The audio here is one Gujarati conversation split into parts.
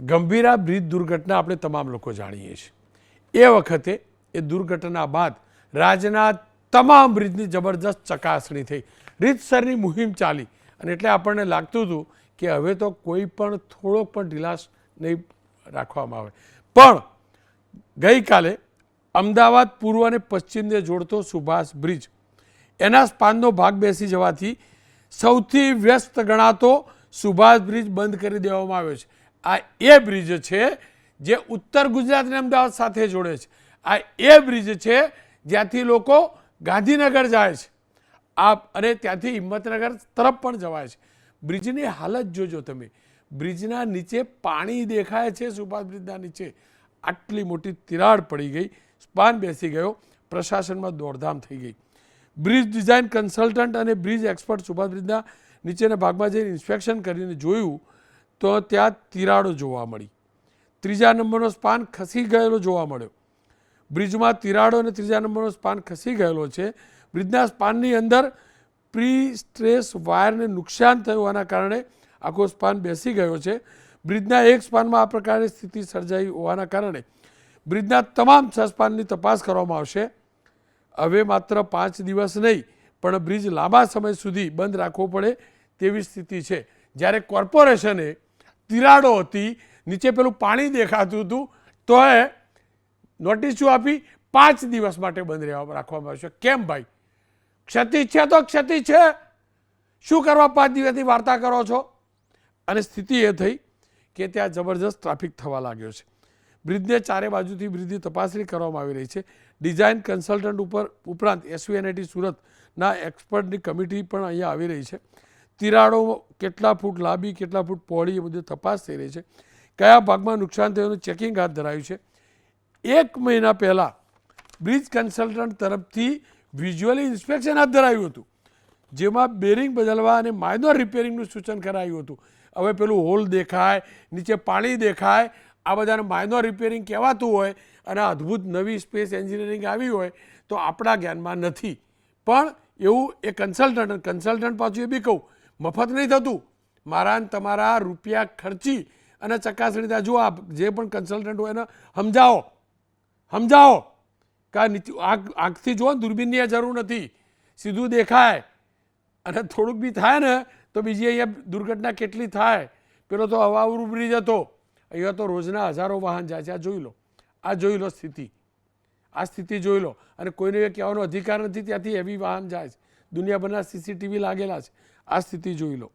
ગંભીરા બ્રિજ દુર્ઘટના આપણે તમામ લોકો જાણીએ છીએ। એ વખતે એ દુર્ઘટના બાદ રાજ્યના તમામ બ્રિજની જબરજસ્ત ચકાસણી થઈ, રીતસરની મુહિમ ચાલી અને એટલે આપણને લાગતું હતું કે હવે તો કોઈ પણ થોડોક પણ ઢીલાસ નહીં રાખવામાં આવે। પણ ગઈકાલે અમદાવાદ પૂર્વ અને પશ્ચિમને જોડતો સુભાષ બ્રિજ એના સ્પાનનો ભાગ બેસી જવાથી સૌથી વ્યસ્ત ગણાતો સુભાષ બ્રિજ બંધ કરી દેવામાં આવ્યો છે। આ એ બ્રિજ છે જે ઉત્તર ગુજરાતને અમદાવાદ સાથે જોડે છે। આ એ બ્રિજ છે જ્યાંથી લોકો ગાંધીનગર જાય છે અને ત્યાંથી હિંમતનગર તરફ પણ જવાય છે। બ્રિજની હાલત જોજો તમે, બ્રિજના નીચે પાણી દેખાય છે, સુભાષ બ્રિજના નીચે આટલી મોટી તિરાડ પડી ગઈ, સ્પાન બેસી ગયો, પ્રશાસનમાં દોડધામ થઈ ગઈ। બ્રિજ ડિઝાઇન કન્સલ્ટન્ટ અને બ્રિજ એક્સપર્ટ સુભાષ બ્રિજના નીચેના ભાગમાં જઈને ઇન્સ્પેક્શન કરીને જોયું તો ત્યાં તિરાડો જોવા મળી। ત્રીજા નંબરનો સ્પાન ખસી ગયેલો જોવા મળ્યો। બ્રિજમાં તિરાડો અને ત્રીજા નંબરનો સ્પાન ખસી ગયેલો છે। બ્રિજના સ્પાનની અંદર પ્રી સ્ટ્રેસ વાયરને નુકસાન થયું હોવાના કારણે આખો સ્પાન બેસી ગયો છે। બ્રિજના એક સ્પાનમાં આ પ્રકારની સ્થિતિ સર્જાઈ હોવાના કારણે બ્રિજના તમામ 6 સ્પાનની તપાસ કરવામાં આવશે। હવે માત્ર 5 દિવસ નહીં પણ બ્રિજ લાંબા સમય સુધી બંધ રાખવો પડે તેવી સ્થિતિ છે। જ્યારે કોર્પોરેશને તિરાડો હતી, નીચે પેલું પાણી દેખાતું હતું તો એ નોટિસો આપી 5 દિવસ માટે બંધ રાખવામાં આવશે। કેમ ભાઈ? ક્ષતિ છે તો ક્ષતિ છે, શું કરવા 5 દિવસની વાર્તા કરો છો? અને સ્થિતિ એ થઈ કે ત્યાં જબરજસ્ત ટ્રાફિક થવા લાગ્યો છે। બ્રિજને ચારે બાજુથી બ્રિજની તપાસણી કરવામાં આવી રહી છે। ડિઝાઇન કન્સલ્ટન્ટ ઉપરાંત એસવીએનઆઈટી સુરતના એક્સપર્ટની કમિટી પણ અહીંયા આવી રહી છે। તિરાડો કેટલા ફૂટ લાંબી, કેટલા ફૂટ પહોળી એ બધી તપાસ થઈ રહી છે। કયા ભાગમાં નુકસાન થયું ચેકિંગ હાથ ધરાયું છે। 1 મહિના પહેલાં બ્રિજ કન્સલ્ટન્ટ તરફથી વિઝ્યુઅલી ઇન્સ્પેક્શન હાથ ધરાયું હતું, જેમાં બેરિંગ બદલવા અને માઇનોર રિપેરિંગનું સૂચન કરાયું હતું। હવે પેલું હોલ દેખાય, નીચે પાણી દેખાય, આ બધાને માઇનોર રિપેરિંગ કહેવાતું હોય અને અદ્ભુત નવી સ્પેસ એન્જિનિયરિંગ આવી હોય તો આપણા જ્ઞાનમાં નથી। પણ એવું એ કન્સલ્ટન્ટ પાછું એ બી કહું મફત નહીં થતું, મારા તમારા રૂપિયા ખર્ચી અને ચકાસણી ત્યાં જુઓ, જે પણ કન્સલ્ટન્ટ હોય એને સમજાવો કે આંખથી જુઓ ને, દૂરબીનની જરૂર નથી, સીધું દેખાય અને થોડુંક બી થાય ને તો બીજી અહીંયા દુર્ઘટના કેટલી થાય। પેલો તો હવાઉરું બ્રિજ હતો, અહીંયા તો રોજના હજારો વાહન જાય છે। આ જોઈ લો સ્થિતિ, આ સ્થિતિ જોઈ લો અને કોઈને એ કહેવાનો અધિકાર નથી ત્યાંથી હેવી વાહન જાય છે, દુનિયાભરના સીસીટીવી લાગેલા છે। આ સ્થિતિ જોઈ લો।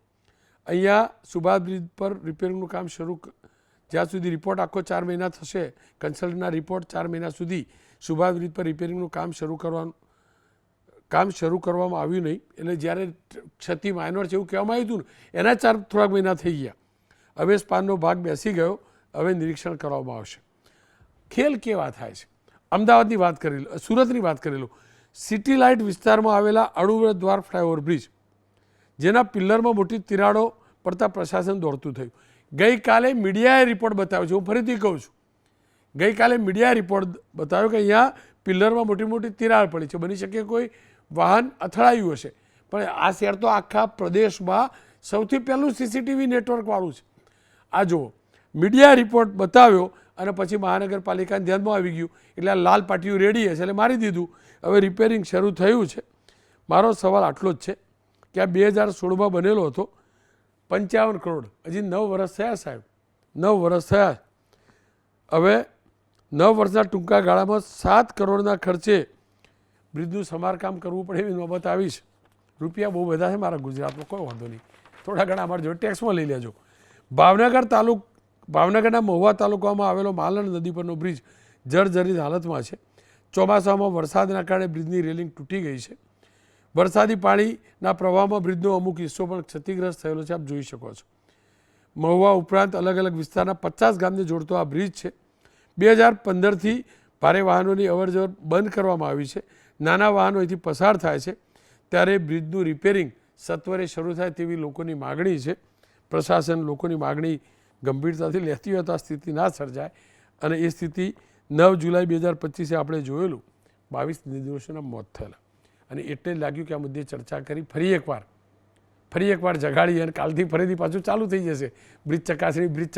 અહીંયા સુભાષ બ્રિજ પર રિપેરિંગનું કામ શરૂ, જ્યાં સુધી રિપોર્ટ આખો 4 મહિના થશે, કન્સલ્ટના રિપોર્ટ 4 મહિના સુધી સુભાષ બ્રિજ પર રિપેરિંગનું કામ શરૂ કરવામાં આવ્યું નહીં। એટલે જ્યારે ક્ષતિ માઇનોર છે એવું કહેવામાં આવ્યું હતું ને એના થોડાક મહિના થઈ ગયા। હવે સ્પાનનો ભાગ બેસી ગયો, હવે નિરીક્ષણ કરવામાં આવશે। ખેલ કેવા થાય છે? અમદાવાદની વાત કરી લો, સુરતની વાત કરી લો। સિટી લાઇટ વિસ્તારમાં આવેલા અણુવ્રત દ્વાર ફ્લાયઓવર બ્રિજ, જેના પિલ્લરમાં મોટી તિરાડો પડતા પ્રશાસન દોડતું થયું। ગઈકાલે મીડિયાએ રિપોર્ટ બતાવ્યો છે, હું ફરીથી કહું છું, ગઈકાલે મીડિયાએ રિપોર્ટ બતાવ્યો કે અહીંયા પિલ્લરમાં મોટી મોટી તિરાડ પડી છે। બની શકે કોઈ વાહન અથડાયું હશે, પણ આ શહેર તો આખા પ્રદેશમાં સૌથી પહેલું સીસીટીવી નેટવર્કવાળું છે। આ જુઓ, મીડિયાએ રિપોર્ટ બતાવ્યો અને પછી મહાનગરપાલિકાને ધ્યાનમાં આવી ગયું એટલે આ લાલ પાટીયું રેડી હશે એટલે મારી દીધું। હવે રિપેરિંગ શરૂ થયું છે। મારો સવાલ આટલો જ છે કે આ 2016માં બનેલો હતો, 55 કરોડ, હજી 9 વર્ષ થયા સાહેબ, 9 વર્ષ થયા। હવે 9 વર્ષના ટૂંકા ગાળામાં 7 કરોડના ખર્ચે બ્રિજનું સમારકામ કરવું પડે એવી નોબત આવી છે। રૂપિયા બહુ બધા છે મારા ગુજરાતમાં, કોઈ વાંધો નહીં, થોડા ઘણા અમારા જોડે ટેક્સમાં લઈ લેજો। ભાવનગરના મહુવા તાલુકામાં આવેલો માલણ નદી પરનો બ્રિજ જર્જરિત હાલતમાં છે। ચોમાસામાં વરસાદના કારણે બ્રિજની રેલિંગ તૂટી ગઈ છે। વરસાદી પાણીના પ્રવાહમાં બ્રિજનો અમુક હિસ્સો પણ ક્ષતિગ્રસ્ત થયેલો છે, આપ જોઈ શકો છો। મહુવા ઉપરાંત અલગ અલગ વિસ્તારના 50 ગામને જોડતો આ બ્રિજ છે। 2015થી ભારે વાહનોની અવરજવર બંધ કરવામાં આવી છે। નાના વાહનો અહીંથી પસાર થાય છે ત્યારે બ્રિજનું રિપેરિંગ સત્વરે શરૂ થાય તેવી લોકોની માગણી છે। પ્રશાસન લોકોની માગણી ગંભીરતાથી લેતી હોય તો આ સ્થિતિ ના સર્જાય અને એ સ્થિતિ 9 જુલાઈ 2025 આપણે જોયેલું 22 નિર્દોષોના મોત થયેલા અને એટલે જ લાગ્યું કે આ મુદ્દે ચર્ચા કરી ફરી એકવાર ફરી એકવાર જગાડી અને કાલથી ફરીથી પાછું ચાલુ થઈ જશે બ્રિજ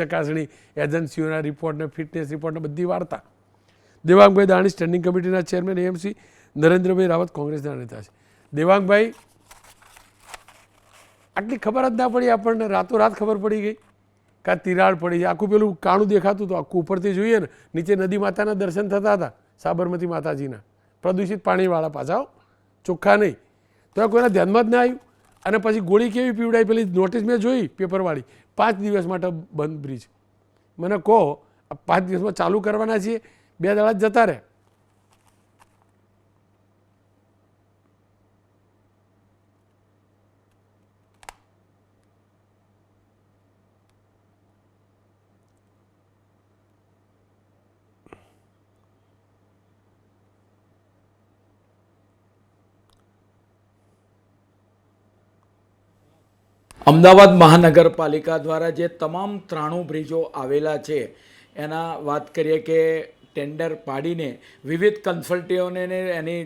ચકાસણી એજન્સીઓના રિપોર્ટ ને ફિટનેસ રિપોર્ટને બધી વાર્તા. દેવાંગભાઈ દાણી સ્ટેન્ડિંગ કમિટીના ચેરમેન એએમસી, નરેન્દ્રભાઈ રાવત કોંગ્રેસના નેતા છે. દેવાંગભાઈ, આટલી ખબર જ ના પડી આપણને, રાતોરાત ખબર પડી ગઈ કે આ તિરાડ પડી છે. આખું પેલું કાણું દેખાતું હતું, આખું ઉપરથી જોઈએ ને નીચે નદી માતાના દર્શન થતા હતા, સાબરમતી માતાજીના, પ્રદૂષિત પાણીવાળા પાછા, ચોખ્ખા નહીં. તો કોઈના ધ્યાનમાં જ ના આવ્યું. અને પછી ગોળી કેવી પીવડાવી, પેલી નોટિસ મેં જોઈ પેપરવાળી, 5 દિવસ માટે બંધ બ્રિજ. મને કહો 5 દિવસમાં ચાલુ કરવાના છીએ, 2 દાડા જતા રહે. અમદાવાદ મહાનગરપાલિકા દ્વારા જે તમામ 93 બ્રિજો આવેલા છે એના વાત કરીએ કે ટેન્ડર પાડીને વિવિધ કન્સલ્ટીઓને એની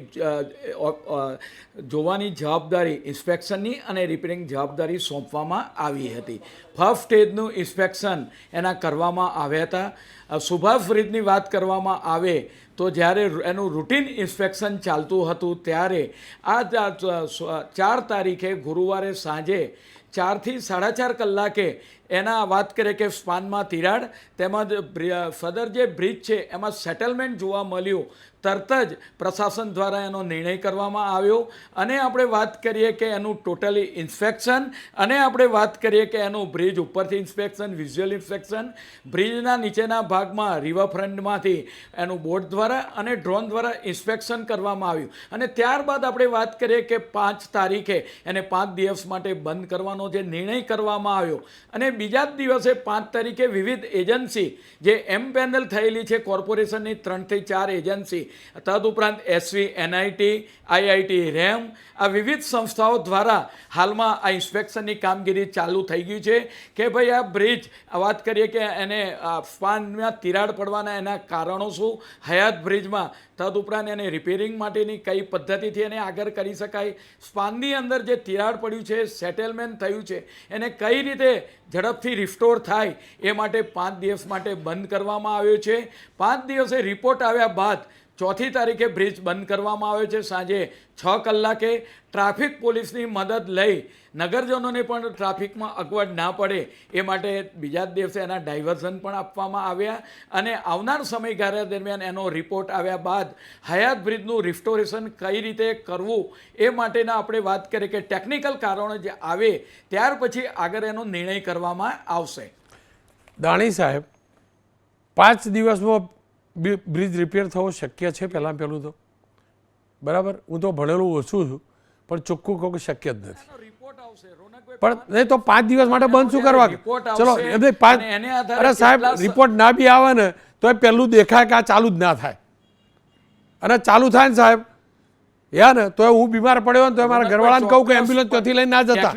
જોવાની જવાબદારી ઇન્સ્પેક્શનની અને રિપેરિંગ જવાબદારી સોંપવામાં આવી હતી. ફર્સ્ટ સ્ટેજનું ઇન્સ્પેક્શન એના કરવામાં આવ્યા હતા. સુભાષ બ્રિજની વાત કરવામાં આવે તો જ્યારે એનું રૂટીન ઇન્સ્પેક્શન ચાલતું હતું ત્યારે આ 4 તારીખે ગુરુવારે સાંજે 4 થી 4.5 કલાકે એના વાત કરીએ કે સ્પાનમાં તિરાડ તેમજ સદર જે બ્રિજ છે એમાં સેટલમેન્ટ જોવા મળ્યું. તરત જ પ્રશાસન દ્વારા એનો નિર્ણય કરવામાં આવ્યો અને આપણે વાત કરીએ કે એનું ટોટલી ઇન્સ્પેક્શન અને આપણે વાત કરીએ કે એનું બ્રિજ ઉપરથી ઇન્સ્પેક્શન, વિઝ્યુઅલ ઇન્સ્પેક્શન, બ્રિજના નીચેના ભાગમાં રિવરફ્રન્ટમાંથી એનું બોટ દ્વારા અને ડ્રોન દ્વારા ઇન્સ્પેક્શન કરવામાં આવ્યું. અને ત્યારબાદ આપણે વાત કરીએ કે 5 તારીખે એને 5 દિવસ માટે બંધ કરવાનો જે નિર્ણય કરવામાં આવ્યો. અને બીજા જ દિવસે 5 તારીખે વિવિધ એજન્સી જે પેનલ થયેલી છે કોર્પોરેશનની 3 થી 4 એજન્સી, તદુપરાંત એસવી, એનઆઈટી, આઈઆઈટી, રેમ, આ વિવિધ સંસ્થાઓ દ્વારા હાલમાં આ ઇન્સ્પેક્શનની કામગીરી ચાલુ થઈ ગઈ છે કે ભાઈ આ બ્રિજ વાત કરીએ કે એને સ્પાનમાં તિરાડ પડવાના એના કારણો શું, હયાત બ્રિજમાં તદુપરાંત એને રિપેરિંગ માટેની કઈ પદ્ધતિથી એને આગળ કરી શકાય, સ્પાનની અંદર જે તિરાડ પડ્યું છે, સેટલમેન્ટ થયું છે, એને કઈ રીતે ઝડપથી રિસ્ટોર થાય એ માટે 5 દિવસ માટે બંધ કરવામાં આવ્યો છે. 5 દિવસે રિપોર્ટ આવ્યા બાદ 4મી તારીખે બ્રિજ બંધ કરવામાં આવ્યો છે સાંજે 6 કલાકે. ટ્રાફિક પોલીસની મદદ લઈ નગરજનોને પણ ટ્રાફિકમાં અગવડ ના પડે એ માટે બીજા જ દિવસે એના ડાયવર્ઝન પણ આપવામાં આવ્યા અને આવનાર સમયગાળા દરમિયાન એનો રિપોર્ટ આવ્યા બાદ હયાત બ્રિજનું રિસ્ટોરેશન કઈ રીતે કરવું એ માટેના આપણે વાત કરીએ કે ટેકનિકલ કારણો જે આવે ત્યાર પછી આગળ એનો નિર્ણય કરવામાં આવશે. દાણી સાહેબ, 5 દિવસમાં બ્રિજ રિપેર થવો શક્ય છે? પહેલાં પહેલું તો બરાબર, હું તો ભણેલું ઓછું છું પણ ચોખ્ખું કહું કે શક્ય જ નથી. પણ નહીં તો 5 દિવસ માટે બંધ શું કરવા? ચલો એમ 5, અરે સાહેબ રિપોર્ટ ના બી આવે ને તો એ પહેલું દેખાય કે આ ચાલુ જ ના થાય. અને ચાલુ થાય ને સાહેબ યા ને તો હું બીમાર પડ્યો ને તો મારા ઘરવાળાને કહું કે એમ્બ્યુલન્સ ત્યાંથી લઈને ના જતા.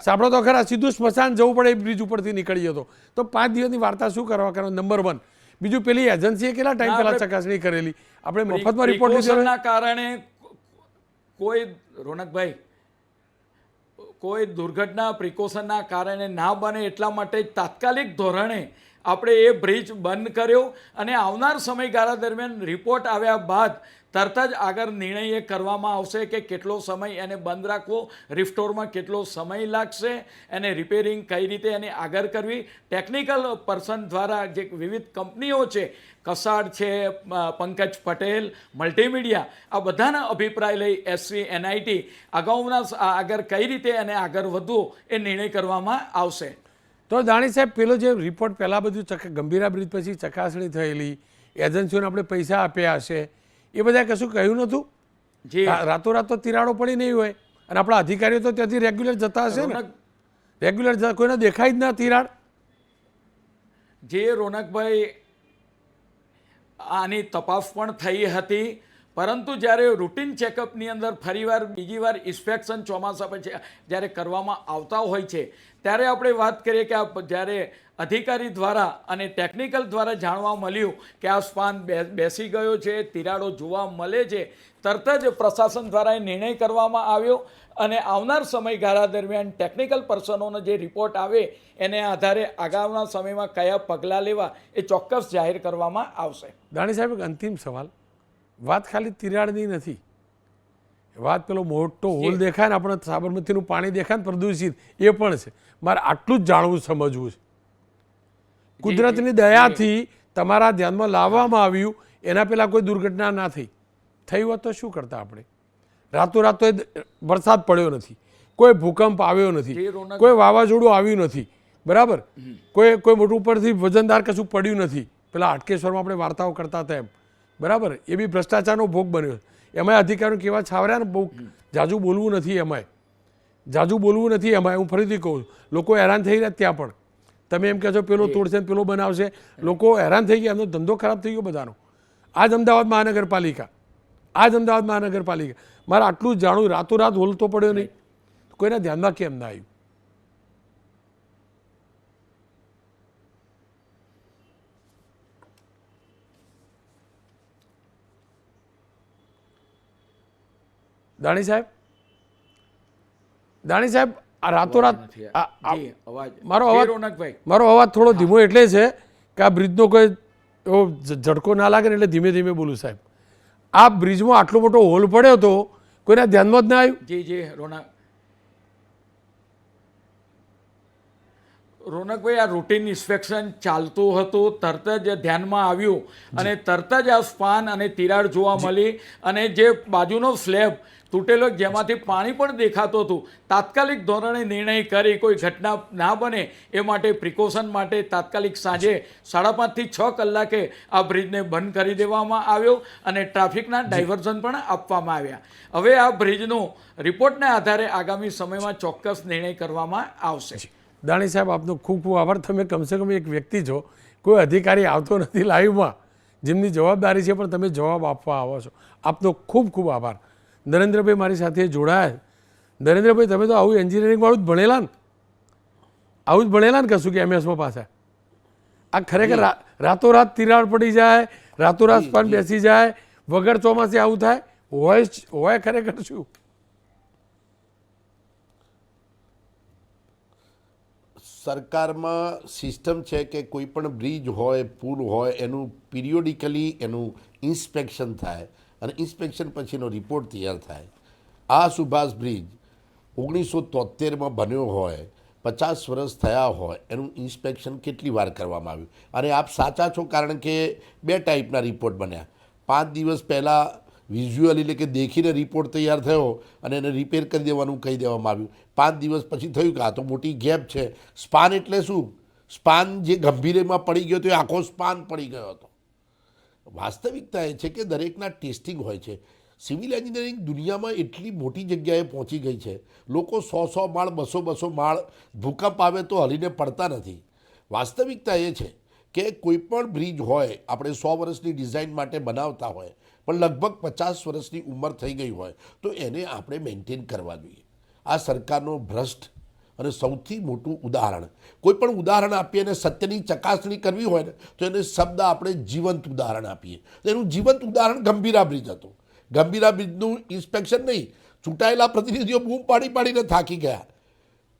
સાંભળો તો ખરા, સીધું સ્મશાન જવું પડે એ બ્રિજ ઉપરથી નીકળી જતો. તો 5 દિવસની વાર્તા શું કરવા કરો? નંબર 1. બીજું, પેલી એજન્સીએ કેટલા ટાઈમ પહેલા ચકાસણી કરેલી? આપણે મફતમાં રિપોર્ટ લીધેલા કારણે કોઈ રોનકભાઈ કોઈ દુર્ઘટના પ્રિકોશનના કારણે ના બને એટલા માટે તાત્કાલિક ધોરણે આપણે એ બ્રિજ બંધ કર્યો અને આવનાર સમયગાળા દરમિયાન રિપોર્ટ આવ્યા બાદ તરત જ આગળ નિર્ણય એ કરવામાં આવશે કે કેટલો સમય એને બંધ રાખવો, રિસ્ટોરમાં કેટલો સમય લાગશે, એને રિપેરિંગ કઈ રીતે એને આગળ કરવી. ટેકનિકલ પર્સન દ્વારા જે વિવિધ કંપનીઓ છે, કસાડ છે, પંકજ પટેલ, મલ્ટીમીડિયા, આ બધાના અભિપ્રાય લઈ એસવી, એનઆઈટી અગાઉના આગળ કઈ રીતે એને આગળ વધવું એ નિર્ણય કરવામાં આવશે. તો દાણી સાહેબ, પેલો જે રિપોર્ટ પહેલાં બધું ગંભીરા બ્રિજ પછી ચકાસણી થયેલી, એજન્સીઓને આપણે પૈસા આપ્યા હશે, એ બધા કશું કહ્યું નહોતું? જે રાતોરાત તો તિરાડો પડી નહીં હોય અને આપણા અધિકારીઓ તો ત્યાંથી રેગ્યુલર જતા હશે ને? રેગ્યુલર કોઈને દેખાય જ ના તિરાડ. જે રોનકભાઈ, આની તપાસ પણ થઈ હતી પરંતુ જ્યારે રૂટીન ચેકઅપની અંદર ફરીવાર બીજી વાર ઇન્સ્પેક્શન ચોમાસા પછી જ્યારે કરવામાં આવતા હોય છે ત્યારે આપણે વાત કરીએ કે જ્યારે અધિકારી દ્વારા અને ટેકનિકલ દ્વારા જાણવા મળ્યું કે આ સ્પાન બેસી ગયો છે, તિરાડો જોવા મળે છે, તરત જ પ્રશાસન દ્વારા એ નિર્ણય કરવામાં આવ્યો અને આવનાર સમયગાળા દરમિયાન ટેકનિકલ પર્સનોનો જે રિપોર્ટ આવે એને આધારે આગામના સમયમાં કયા પગલાં લેવા એ ચોક્કસ જાહેર કરવામાં આવશે. દાણી સાહેબ, એક અંતિમ સવાલ. વાત ખાલી તિરાડની નથી, વાત પેલો મોટો હોલ દેખાય ને આપણે સાબરમતીનું પાણી દેખાય ને પ્રદૂષિત, એ પણ છે. મારે આટલું જ જાણવું સમજવું છે. કુદરતની દયાથી તમારા ધ્યાનમાં લાવવામાં આવ્યું, એના પહેલાં કોઈ દુર્ઘટના ના થઈ હોત તો શું કરતા આપણે? રાતોરાત તો વરસાદ પડ્યો નથી, કોઈ ભૂકંપ આવ્યો નથી, કોઈ વાવાઝોડું આવ્યું નથી, બરાબર? કોઈ મોટું ઉપરથી વજનદાર કશું પડ્યું નથી. પેલા હાટકેશ્વરમાં આપણે વાર્તાઓ કરતા હતા એમ, બરાબર? એ બી ભ્રષ્ટાચારનો ભોગ બન્યો. એમાંય અધિકારીઓ કેવા છાવર્યા ને, બહુ જાજુ બોલવું નથી એમાંય, હું ફરીથી કહું છું. લોકો હેરાન થઈ રહ્યા ત્યાં પણ. તમે એમ કહો છો પેલો તોડશે ને પેલો બનાવશે, લોકો હેરાન થઈ ગયા, એમનો ધંધો ખરાબ થઈ ગયો બધાનો. આજ અમદાવાદ મહાનગરપાલિકા, મારે આટલું જ જાણવું, રાતોરાત હોલ તો પડ્યો નહીં, કોઈના ધ્યાનમાં કેમ ના આવ્યું? દાણી સાહેબ, આ રાતોરાત મારો અવાજ થોડો ધીમો એટલે છે કે આ બ્રિજનો કોઈ એવો ઝટકો ના લાગે ને એટલે ધીમે ધીમે બોલું સાહેબ. આ બ્રિજમાં આટલો મોટો હોલ પડ્યો હતો, કોઈના ધ્યાનમાં જ ના આવ્યું? જી રોનકભાઈ, આ રૂટીન ઇન્સ્પેક્શન ચાલતું હતું, તરત જ ધ્યાનમાં આવ્યું અને તરત જ આ સ્પાન અને તિરાડ જોવા મળી અને જે બાજુનો સ્લેબ તૂટેલો જેમાંથી પાણી પણ દેખાતું હતું, તાત્કાલિક ધોરણે નિર્ણય કરી કોઈ ઘટના ના બને એ માટે પ્રિકોશન માટે તાત્કાલિક સાંજે 5:30 થી 6 કલાકે આ બ્રિજને બંધ કરી દેવામાં આવ્યો અને ટ્રાફિકના ડાયવર્ઝન પણ આપવામાં આવ્યા. હવે આ બ્રિજનો રિપોર્ટને આધારે આગામી સમયમાં ચોક્કસ નિર્ણય કરવામાં આવશે. દાણી સાહેબ, આપનો ખૂબ ખૂબ આભાર. તમે કમસે કમ એક વ્યક્તિ છો, કોઈ અધિકારી આવતો નથી લાઈવમાં, જેમની જવાબદારી છે પણ તમે જવાબ આપવા આવો છો. આપનો ખૂબ ખૂબ આભાર. નરેન્દ્રભાઈ મારી સાથે જોડાયા. નરેન્દ્રભાઈ, તમે તો આવું એન્જિનિયરિંગ વાળું જ ભણેલા ને કશું કે એમએસમાં પાછા? આ ખરેખર રાતોરાત તિરાડ પડી જાય, રાતોરાત સ્પાન બેસી જાય, વગર ચોમાસે આવું થાય હોય ખરેખર શું? સરકારમાં સિસ્ટમ છે કે કોઈ પણ બ્રિજ હોય, પુલ હોય, એનું પિરિયોડિકલી એનું ઇન્સ્પેક્શન થાય અને ઇન્સ્પેક્શન પછીનો રિપોર્ટ તૈયાર થાય. આ સુભાષ બ્રિજ 1973માં બન્યો હોય, 50 વર્ષ થયા હોય, એનું ઇન્સ્પેક્શન કેટલી વાર કરવામાં આવ્યું? અને આપ સાચા છો, કારણ કે 2 ટાઈપના રિપોર્ટ બન્યા. 5 દિવસ પહેલાં વિઝ્યુઅલ એટલે કે દેખીને રિપોર્ટ તૈયાર થયો અને એને રિપેર કરી દેવાનું કહી દેવામાં આવ્યું. 5 દિવસ પછી થયું કે આ તો મોટી ગેપ છે. સ્પાન એટલે શું? સ્પાન જે ગંભીરમાં પડી ગયો હતો એ આખો સ્પાન પડી ગયો હતો. વાસ્તવિકતા એ છે કે દરેકના ટેસ્ટિંગ હોય છે. સિવિલ એન્જિનિયરિંગ દુનિયામાં એટલી મોટી જગ્યાએ પહોંચી ગઈ છે, લોકો 100 માળ 200 માળ ભૂકંપ આવે તો હલીને પડતા નથી. વાસ્તવિકતા એ છે કે કોઈ પણ બ્રિજ હોય, આપણે 100 વર્ષની ડિઝાઇન માટે બનાવતા હોય પણ લગભગ 50 વર્ષની ઉંમર થઈ ગઈ હોય તો એને આપણે મેન્ટેન કરવા જોઈએ. આ સરકારનો ભ્રષ્ટ અને સૌથી મોટું ઉદાહરણ. કોઈ પણ ઉદાહરણ આપીએ અને સત્યની ચકાસણી કરવી હોય ને તો એને શબ્દ આપણે જીવંત ઉદાહરણ આપીએ. એનું જીવંત ઉદાહરણ ગંભીરા બ્રિજ હતું. ગંભીરા બ્રિજનું ઇન્સ્પેક્શન નહીં, ચૂંટાયેલા પ્રતિનિધિઓ બૂમ પાડીને થાકી ગયા.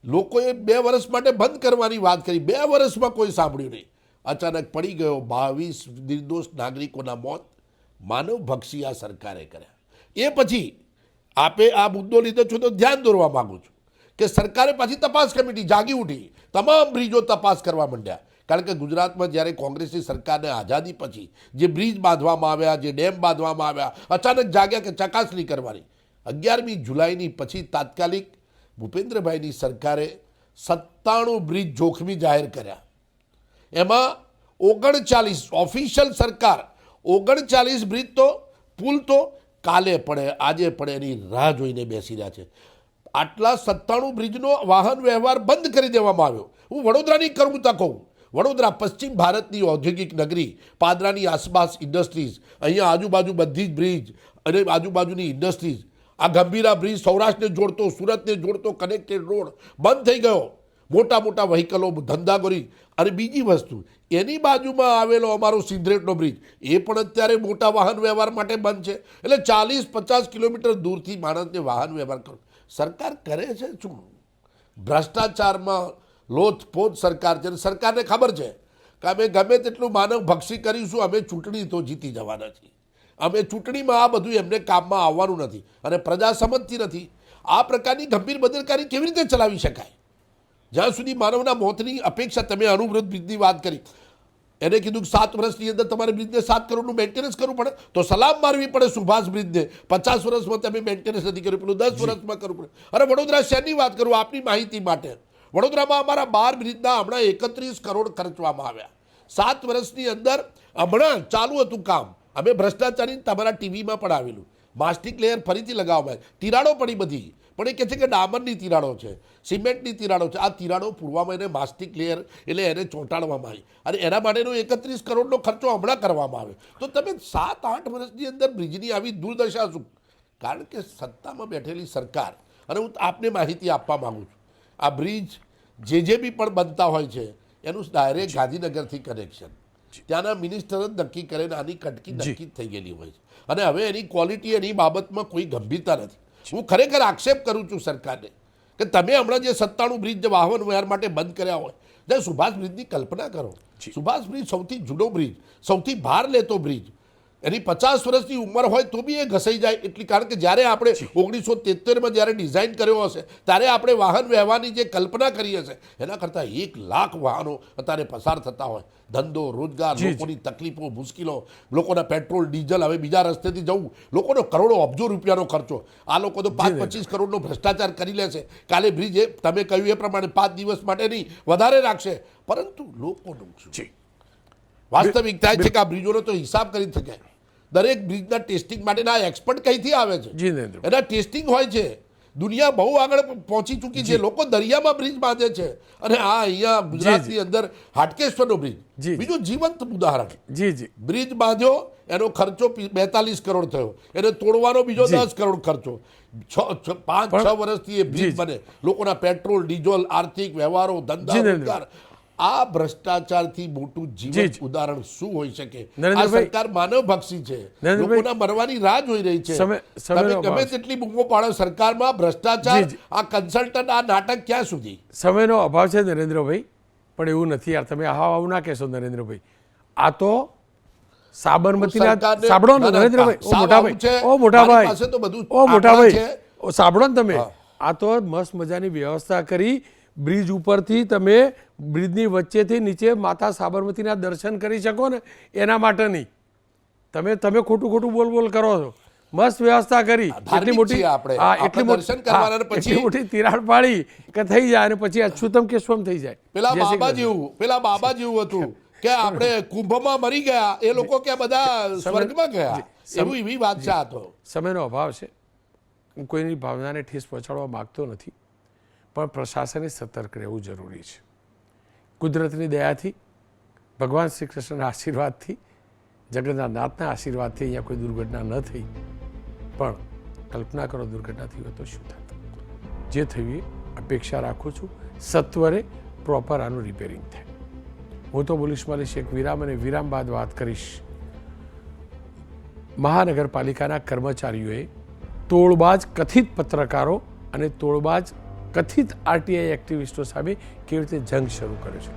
લોકોએ 2 વર્ષ માટે બંધ કરવાની વાત કરી, 2 વર્ષમાં કોઈ સાંભળ્યું નહીં. અચાનક પડી ગયો. 22 નિર્દોષ નાગરિકોના મોત માનવભક્ષી આ સરકારે કર્યા. એ પછી આપે આ મુદ્દો લીધો છો તો ધ્યાન દોરવા માગું છું કે સરકારે પાછી તપાસ કમિટી જાગી ઉઠી, તમામ બ્રિજો તપાસ કરવા માંડ્યા. કારણ કે ગુજરાતમાં જ્યારે કોંગ્રેસની સરકારને આઝાદી પછી જે બ્રિજ બાંધવામાં આવ્યા, જે ડેમ બાંધવામાં આવ્યા, અચાનક જાગ્યા કે ચકાસણી કરવાની. 11મી જુલાઈની પછી તાત્કાલિક ભૂપેન્દ્રભાઈની સરકારે 97 બ્રિજ જોખમી જાહેર કર્યા. એમાં 39 ઓફિશિયલ સરકાર 39 બ્રિજ તો પુલ તો કાલે પડે આજે પડે એની રાહ જોઈને બેસી રહ્યા છે. આટલા 97 બ્રિજનો વાહન વ્યવહાર બંધ કરી દેવામાં આવ્યો. હું વડોદરાની કરમુતા કહું. વડોદરા પશ્ચિમ ભારતની ઔદ્યોગિક નગરી, પાદરાની આસપાસ ઇન્ડસ્ટ્રીઝ, અહીંયા આજુબાજુ બધી જ બ્રિજ અને આજુબાજુની ઇન્ડસ્ટ્રીઝ. આ ગંભીરા બ્રિજ સૌરાષ્ટ્રને જોડતો, સુરતને જોડતો કનેક્ટેડ રોડ બંધ થઈ ગયો. મોટા વ્હીકલો, ધંધાગોરી. અને બીજી વસ્તુ, એની બાજુમાં આવેલો અમારો સિંધરેટનો બ્રિજ એ પણ અત્યારે મોટા વાહન વ્યવહાર માટે બંધ છે. એટલે 40-50 કિલોમીટર દૂરથી માણસને વાહન વ્યવહાર કરો. સરકાર કરે છે શું? ભ્રષ્ટાચારમાં લોથપોથ સરકાર છે. સરકારને ખબર છે કે અમે ગમે તેટલું માનવ ભક્ષી કરીશું, અમે ચૂંટણી તો જીતી જવાના છીએ. અમે ચૂંટણીમાં આ બધું એમને કામમાં આવવાનું નથી અને પ્રજા સમજતી નથી. આ પ્રકારની ગંભીર બેદરકારી કેવી રીતે ચલાવી શકાય? જ્યાં સુધી માનવના મોતની અપેક્ષા, તમે અનુવૃત્ત બ્રિજની વાત કરી, એને કીધું કે 7 વર્ષની અંદર તમારે બ્રિજને 7 કરોડનું મેન્ટેનન્સ કરવું પડે, તો સલામ મારવી પડે સુભાષ બ્રિજને. 50 વર્ષમાં તમે મેન્ટેનન્સ નથી કર્યું, પેલું 10 વર્ષમાં કરવું પડે. અરે વડોદરા શહેરની વાત કરું આપની માહિતી માટે, વડોદરામાં અમારા 12 બ્રિજના હમણાં 31 કરોડ ખર્ચવામાં આવ્યા 7 વર્ષની અંદર. હમણાં ચાલુ હતું કામ, અમે ભ્રષ્ટાચારી તમારા ટીવીમાં પણ આવેલું, માસ્ટિક લેયર ફરીથી લગાવવામાં આવી, તિરાડો પડી બધી, પણ એ કહે છે કે ડામરની તિરાડો છે, સિમેન્ટની તિરાડો છે. આ તિરાડો પૂરવામાં એને માસ્ટિક લેયર એટલે એને ચોંટાડવામાં આવી અને એના માટેનો 31 કરોડનો ખર્ચો હમણાં કરવામાં આવે. તો તમે 7-8 વર્ષની અંદર બ્રિજની આવી દુર્દશા શું? કારણ કે સત્તામાં બેઠેલી સરકાર, અને હું આપને માહિતી આપવા માગું છું, આ બ્રિજ જે બી પણ બનતા હોય છે એનું ડાયરેક્ટ ગાંધીનગરથી કનેક્શન ત્યાંના મિનિસ્ટર જ નક્કી કરે ને આની કટકી નક્કી થઈ ગયેલી હોય છે. અને હવે એની ક્વોલિટી, એની બાબતમાં કોઈ ગંભીરતા નથી. હું ખરેખર આક્ષેપ કરું છું સરકારને કે તમે હમણાં જે 97 બ્રિજ જે વાહન વ્યવહાર માટે બંધ કર્યા હોય, જે સુભાષ બ્રિજની કલ્પના કરો. સુભાષ બ્રિજ સૌથી જૂનો બ્રિજ, સૌથી ભાર લેતો બ્રિજ, એની 50 વર્ષની ઉંમર હોય તો બી એ ઘસાઈ જાય એટલી. કારણ કે જ્યારે આપણે 1973માં જ્યારે ડિઝાઇન કર્યો હશે ત્યારે આપણે વાહન વ્યવહારની જે કલ્પના કરી હશે એના કરતાં 1 લાખ વાહનો અત્યારે પસાર થતા હોય. ધંધો, રોજગાર, લોકોની તકલીફો, મુશ્કેલો, લોકોના પેટ્રોલ, ડીઝલ, હવે બીજા રસ્તેથી જવું, લોકોનો કરોડો અબજો રૂપિયાનો ખર્ચો. આ લોકો તો 5-25 કરોડનો ભ્રષ્ટાચાર કરી લે છે. કાલે બ્રિજ તમે કહ્યું એ પ્રમાણે 5 દિવસ માટે નહીં વધારે રાખશે, પરંતુ લોકોનું શું? વાસ્તવિકતા છે કે આ બ્રિજોનો તો હિસાબ કરી શકે. દરેક બ્રિજના ટેસ્ટિંગ માટેના એક્સપર્ટ કઈથી આવે છે? એના ટેસ્ટિંગ હોય છે. દુનિયા બહુ આગળ પહોંચી ચૂકી છે. લોકો દરિયામાં બ્રિજ બાંધે છે અને આ અહીંયા ગુજરાતની અંદર હાટકેશ્વરનો બ્રિજ બીજું જીવંત ઉદાહરણ. બ્રિજ બાંધ્યો, એનો ખર્ચો 42 કરોડ થયો, એને તોડવાનો બીજો 10 કરોડ ખર્ચો. 5-6 વર્ષથી એ બ્રિજ બને, લોકોના પેટ્રોલ, ડીઝલ, આર્થિક વ્યવહારો, ધંધા, રોજગાર. આ ભ્રષ્ટાચારથી મોટું જીવંત ઉદાહરણ શું હોઈ શકે? આ સરકાર માનવ ભક્ષી છે, લોકોના મરવાની રાહ જોઈ રહી છે. તમે ગમે તેટલી બૂમો પાડો, સરકારમાં ભ્રષ્ટાચાર, આ કન્સલ્ટન્ટ, આ નાટક ક્યાં સુધી? સમયનો અભાવ છે નરેન્દ્રભાઈ, પણ એવું નથી યાર, તમે આવું ના કહેશો નરેન્દ્રભાઈ. આ તો સાબરમતીના, સાંભળો ને નરેન્દ્રભાઈ, ઓ મોટાભાઈ, સાંભળો ને તમે, આ તો મસ્ત મજાની વ્યવસ્થા કરી. બ્રિજ ઉપરથી તમે બ્રિજની વચ્ચેથી નીચે માતા સાબરમતીના દર્શન કરી શકો ને, એના માટે નહીં. તમે ખોટું બોલ કરો છો. મસ્ત વ્યવસ્થા કરી, એટલી મોટી તિરાડ પાડી કે થઈ જાય અને પછી અછૂતમ કેશવમ થઈ જાય. પેલા બાબા જેવું હતું કે આપણે કુંભમાં મરી ગયા, એ લોકો કે બધા સ્વર્ગમાં ગયા, એવી વાત છે. આ તો સમયનો અભાવ છે, હું કોઈની ભાવનાને ઠેસ પહોંચાડવા માગતો નથી, પણ પ્રશાસને સતર્ક રહેવું જરૂરી છે. કુદરતની દયાથી, ભગવાન શ્રી કૃષ્ણના આશીર્વાદથી, જગતના નાથના આશીર્વાદથી અહીંયા કોઈ દુર્ઘટના ન થઈ. પણ કલ્પના કરો દુર્ઘટના થઈ હોય તો શું થાત? જે થયું એ અપેક્ષા રાખું છું સત્વરે પ્રોપર આનું રિપેરિંગ થાય. હું તો બોલીશ માલીશ એક વિરામ, અને વિરામ બાદ વાત કરીશ. મહાનગરપાલિકાના કર્મચારીઓએ તોડબાજ કથિત પત્રકારો અને તોડબાજ કથિત આરટીઆઈ એક્ટિવિસ્ટો સામે કેવી રીતે જંગ શરૂ કર્યો છે.